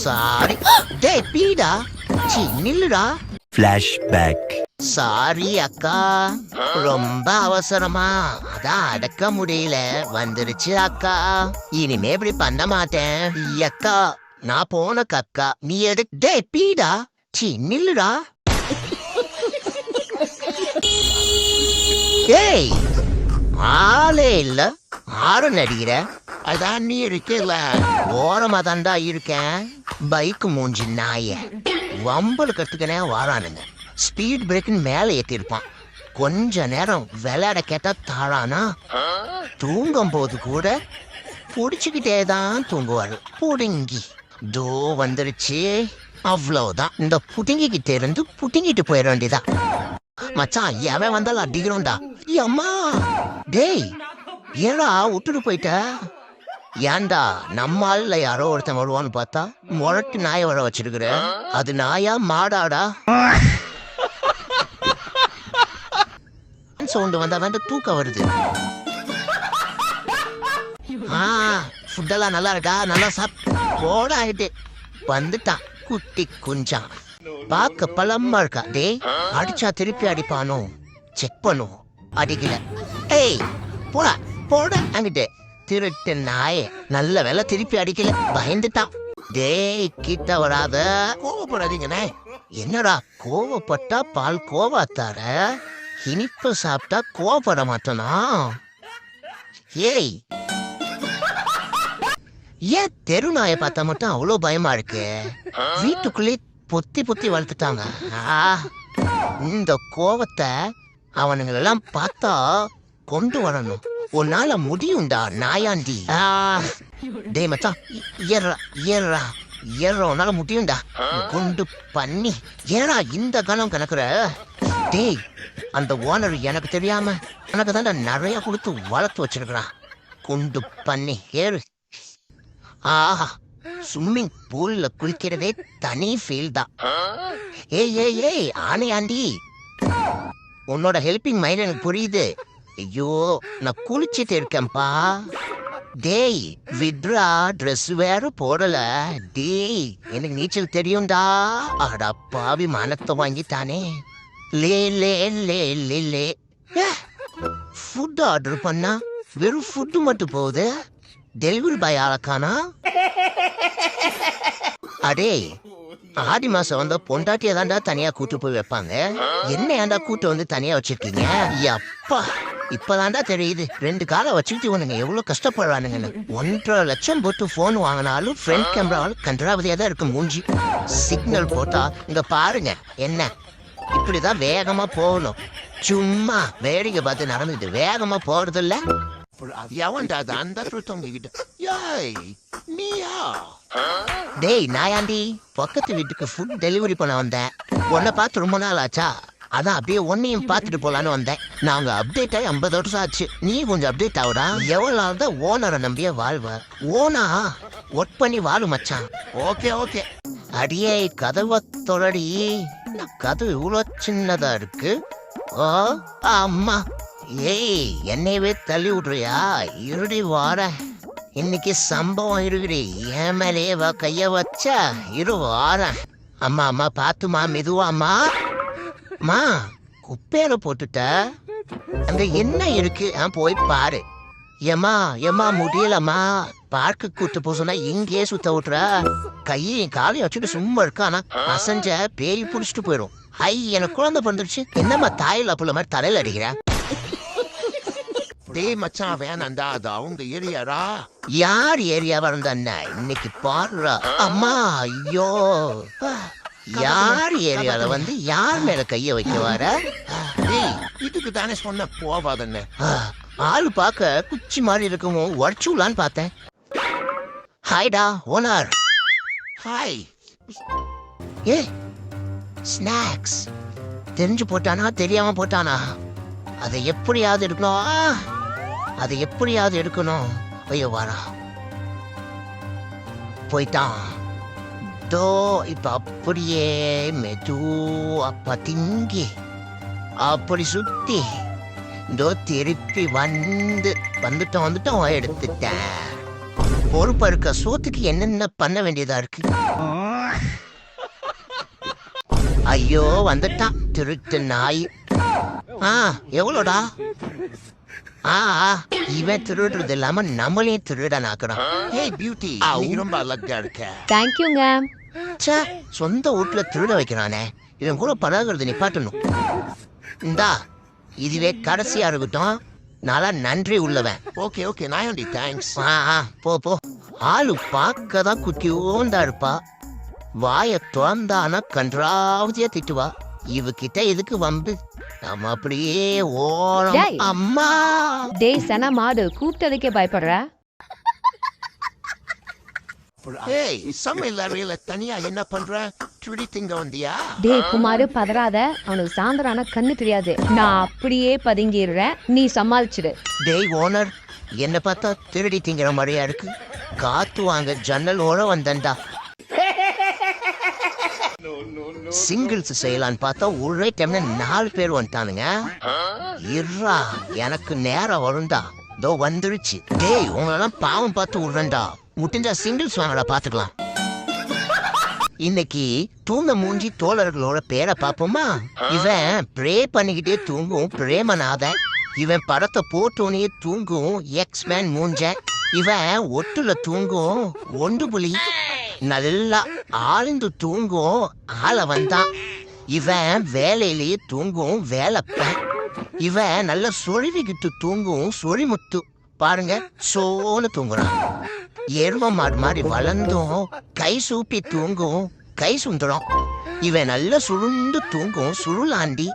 Sorry. டேய் பீடா, C நில்லுடா. Flashback. Sorry அக்கா, ரொம்ப அவசரமா அதான் அடக்க முடியல, வந்துருச்சு அக்கா. இனிமே இப்படி பண்ண மாட்டேன். அக்கா நான் போன கக்கா நீ எடு. டேய் பீடா, சி நில்லுடா. ஏய் ஆளே இல்ல, ஆறு நடிகிற. அதான் நீ இருக்கல, ஓரமா தாண்டா இருக்கேன். பைக்கு மூஞ்சி நாய வம்பல் கட்டுக்கனே வாரானுங்க. ஸ்பீட் பிரேக்னு மேலே ஏற்றிருப்பான். கொஞ்ச நேரம் விளையாட கேட்டா தாழானா. தூங்கும் போது கூட புடிச்சுக்கிட்டே தான் தூங்குவாரு. புடுங்கி தோ வந்துருச்சு. அவ்வளவுதான், இந்த புடுங்கிக்கிட்டே இருந்து புடுங்கிட்டு போயிட வேண்டியதான். மச்சான் எவன் வந்தாலும் அடிக்கிறோம்டா. அம்மா டேய் ஏடா விட்டுட்டு போயிட்ட? ஏன்டா நம்ம ஆள்ல யாரோ ஒருத்தன் வருவான்னு பார்த்தா முரட்டு நாயை வர வச்சிருக்கிற. அது நாயா மாடாடா? சவுண்டு வந்தா வேண்டாம், தூக்கம் வருது. ஃபுட்டெல்லாம் நல்லா இருக்கா? நல்லா போட ஆயிட்டு வந்துட்டான் குட்டி குஞ்சான். பார்க்க பழமா இருக்கா. டேய் அடிச்சா திருப்பி அடிப்பானோ செக் பண்ணும். அடிக்கல. ஏய் போடா போட அங்கிட்டு. திருட்டு நாயே, நல்ல வேலை திருப்பி அடிக்கல, பயந்துட்டான். டேய் கிட்ட வராத, கோவப்படாதீங்கண்ணே. என்னடா கோவப்பட்டா பால் கோவாத்தார, இனிப்பு சாப்பிட்டா கோவப்பட மாட்டோனா? ஏய் ஏன் தெரு நாயை பார்த்தா மட்டும் அவ்வளோ பயமா இருக்கு? வீட்டுக்குள்ளே பொத்தி பொத்தி வளர்த்துட்டாங்க. இந்த கோவத்தை அவனுங்களெல்லாம் பார்த்தா கொண்டு வரணும். உன்னால முடியும்டா நாயாண்டி. டேய் மச்சான் ஏறா ஏறா ஏறா, உன்னால முடியும்டா. குண்டு பண்ணி ஏறா இந்த கணம் கணக்குற. டேய் அந்த ஓனர் எனக்கு தெரியாம எனக்கு தான் நிறைய கொடுத்து வளர்த்து வச்சிருக்கிறான். குண்டு பண்ணி ஏறு. ஆஹா, ஸ்விம்மிங் பூல்ல குளிக்கிறதே தனி ஃபீல் தான். ஏய் ஏய் ஏய் ஆனையாண்டி, உன்னோட ஹெல்பிங் மைண்ட் எனக்கு புரியுது. ஐயோ நான் குளிச்சிட்டு இருக்கேன்பா. டேய் விட்ரா, ட்ரெஸ் வேற போடல. டேய் எனக்கு நீச்சல் தெரியும்டா. அடா பாவி மானத்தை வாங்கிட்டானே. லே லே லே லே லே. ஃபுட் ஆர்டர் பண்ணா வெறும் ஃபுட்டு மட்டும் போகுது. டெலிவரி பாய் ஆளக்கானா? அடே ஆடி மாசம் வந்த பொண்டாட்டியை தாண்டா தனியா கூட்டு போய் வைப்பாங்க. என்ன ஏன்டா கூட்டு வந்து தனியா வச்சிருக்கீங்க? அப்பா இப்பதான்டா தெரியுது 2 காலை வச்சுக்கிட்டு இவனுங்க எவ்வளவு கஷ்டப்படுறானுங்கன்னு. 1.5 லட்சம் போட்டு போன் வாங்கினாலும் ஃப்ரண்ட் கேமராவில் கன்றாவதியா தான் இருக்கு மூஞ்சி. சிக்னல் போட்டா இங்க பாருங்க என்ன இப்படிதான் வேகமா போகணும். சும்மா வேடிக்கை பார்த்து நடந்துட்டு வேகமா போறது இல்ல. டேய் நாயாண்டி, பக்கத்து வீட்டுக்கு ஃபுட் டெலிவரி பண்ண வந்தேன். உன்னை பார்த்து ரொம்ப நாள் ஆச்சா, அதான் அப்படியே ஒன்னையும் பார்த்துட்டு போலான்னு வந்தேன். நாங்க அப்டேட் ஆகி 50 வருஷம் ஆச்சு. நீ கொஞ்சம் அப்டேட் ஆகுடா. எவ்வளவு நாள் தான் ஓனரை நம்பியே வாழ்வ? ஓனா ஒர்க் பண்ணி வாழு மச்சான். Okay okay. அடியே கதவை தொடடி. கதவு இவ்வளோ சின்னதா இருக்கு. ஓ அம்மா, ஏய் என்னையவே தள்ளி விட்றியா? இருடி வார, இன்னைக்கு சம்பவம் இருக்குடி. என் மேலேயே வா கைய வச்சா இரு வார. அம்மா அம்மா பாத்துமா மெதுவாம்மா. மா குப்பையில போட்டுட்ட, அங்க என்ன இருக்கு போய் பாரு. ஏமா ஏமா முடியலம்மா, பார்க்கு கூட்டு போ சொன்னா இங்கேயே சுத்த விட்டுற. கையும் காலையும் வச்சுட்டு சும்மா இருக்கா, ஆனா அசஞ்ச பேய் புடிச்சிட்டு போயிடும். ஐ எனக்கு குழந்தை பிறந்துருச்சு. என்னம்மா தாயில புள்ள மாதிரி தலையில அடிக்கிற? டேய் மச்சான் வேணாண்டா, அது அவங்க ஏரியாரா. யார் ஏரியாவா இருந்தா இன்னைக்கு பாடுறா. அம்மா ஐயோ, யார் ஏரியால வந்து யார் மேல கைய வைக்க வர? டேய் இதுக்கு தானே சொன்ன போவாதன்னு. ஆளு பார்க்க குச்சி மாதிரி இருக்கவும் உடச்சுலான்னு பார்த்தேன். ஹாய்டா ஓனர். ஹாய். ஏ ஸ்நாக்ஸ் தெரிஞ்சு போட்டானா தெரியாம போட்டானா? அதை எப்படியாவது எடுக்கணும், அதை எப்படியாவது எடுக்கணும். ஐயோ வாரா போயிட்டான். தோ இப்ப அப்படியே மெது அப்ப திங்கி அப்படி சுத்தி இதோ திருப்பி வந்துட்டோம் எடுத்துட்டேன். பொறுப்பா இருக்க சோத்துக்கு என்னென்ன பண்ண வேண்டியதா இருக்கு. ஐயோ வந்துட்டான் திருட்டு நாய். எவ்வளோடா? இவன் திருடுறது இல்லாம நம்மளே திருடனாக்குறான். ஹேய் பியூட்டி, நீ ரொம்ப அழகா இருக்க. தேங்க்யூங்க. ச்சே, சொந்த வீட்டுல திருட வைக்கிறானே, இவன் கூட பழகுறது நிப்பாட்டணும். இந்தா இதுவே கடைசியா இருக்கட்டும். நல்லா நன்றி உள்ளவன். ஓகே ஓகே நாயண்டி, தேங்க்ஸ். போ போ. ஆளு பார்க்கதான் குட்டியோண்டா இருப்பா. வாய திறந்தானா கன்றாவதியா திட்டுவா. இவகிட்ட எதுக்கு வம்பு? நம்ம அப்படியே ஓரம். டேய். அம்மா டேய் சனா மாடு, கூப்பிட்டதுக்கே பயப்படுற? ஏய், சமையல் அறையில தனியா என்ன பண்ற? திருடி திங்க வந்தியா? டேய் குமாரு பதறாத, அவனுக்கு சாயந்தரான கண்ணு தெரியாது. நான் அப்படியே பதுங்கிடுறேன், நீ சமாளிச்சிடு. டேய் ஓனர், என்ன பார்த்தா திருடி திங்கிற மாதிரியா இருக்கு. காத்து வாங்க ஜன்னல் ஓர வந்தண்டா. சிங்கிள்ஸ் செய்யலான்னு பார்த்தா ஒரே டைம்ல 4 பேர் வந்துட்டானுங்க. இருறா, எனக்கு நேரம் வரும்டா. இதோ வந்துருச்சு. டேய் உங்களெல்லாம் பாவம் பார்த்து விடுறேன்டா. முட்டிஞ்சா சிங்கிள்ஸ் வாங்கடா, பாத்துக்கலாம். இன்னைக்கு தூங்க மூஞ்சி தோழர்களோட பேரை பாப்போமா? இவன் ப்ரே பண்ணிக்கிட்டே தூங்கும் பிரேமநாதன். இவன் படத்தை போட்டோனே தூங்கும் எக்ஸ்மேன் மூஞ்ச. இவன் ஒட்டுல தூங்கும் ஒண்டு புலி. நல்லா ஆழ்ந்து தூங்கும் ஆள வந்தான். இவன் வேலையிலேயே தூங்கும் வேலைப்பன். இவன் நல்லா சொருவிக்கிட்டு தூங்கும் சொரிமுத்து. பாருங்க, சோன்னு தூங்குறான். எரும மாடு மாதிரி வளர்ந்தும் கை சூப்பி தூங்கும் கை சுந்தரம். இவன் நல்லா சுருண்டு தூங்கும் சுருளாண்டி.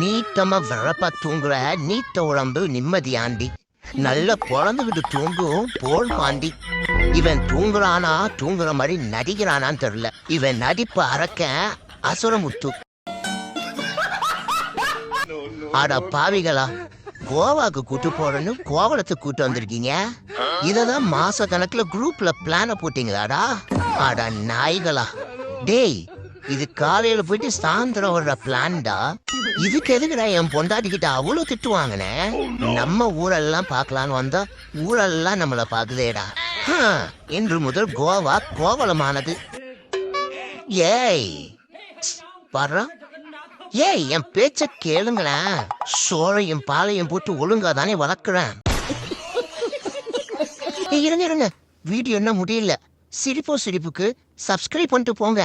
நீட்டமா வரப்பா தூங்குற நீட்ட உடம்பு நிம்மதியாண்டி. நல்ல பொழந்துகிட்டு தூங்கும் போல் பாண்டி. இவன் தூங்குறானா தூங்குற மாதிரி நடிக்கிறானான்னு தெரியல. இவன் நடிப்பு அறக்க அசுரமுத்து. ஆட பாவிகளா, கோவாக்கு கூட்டு போறேன்னு கோவலத்தை கூட்டு வந்திருக்கீங்க. இததான் மாச கணக்குல குரூப்ல பிளான போட்டீங்களாடா? ஆட நாய்களா. டேய், இது காலையில போயிட்டு சாயந்தரம் வர்ற பிளான்டா. இதுக்கு எதுக்குடா என் பொண்டாட்டிக்கிட்ட அவ்வளவு திட்டு வாங்கினே? நம்ம ஊரெல்லாம் பார்க்கலான்னு வந்தா ஊரெல்லாம் நம்மள பாக்குதேடா. இன்று முதல் கோவா கோவலமானது. ஏய் பாரு, ஏய் என் பேச்ச கேளுங்களேன். சோழையும் பாலையும் போட்டு ஒழுங்கா தானே வளர்க்குறேன். இருங்க, வீடியோ என்ன முடியல. சிரிப்புக்கு சப்ஸ்கிரைப் பண்ணிட்டு போங்க.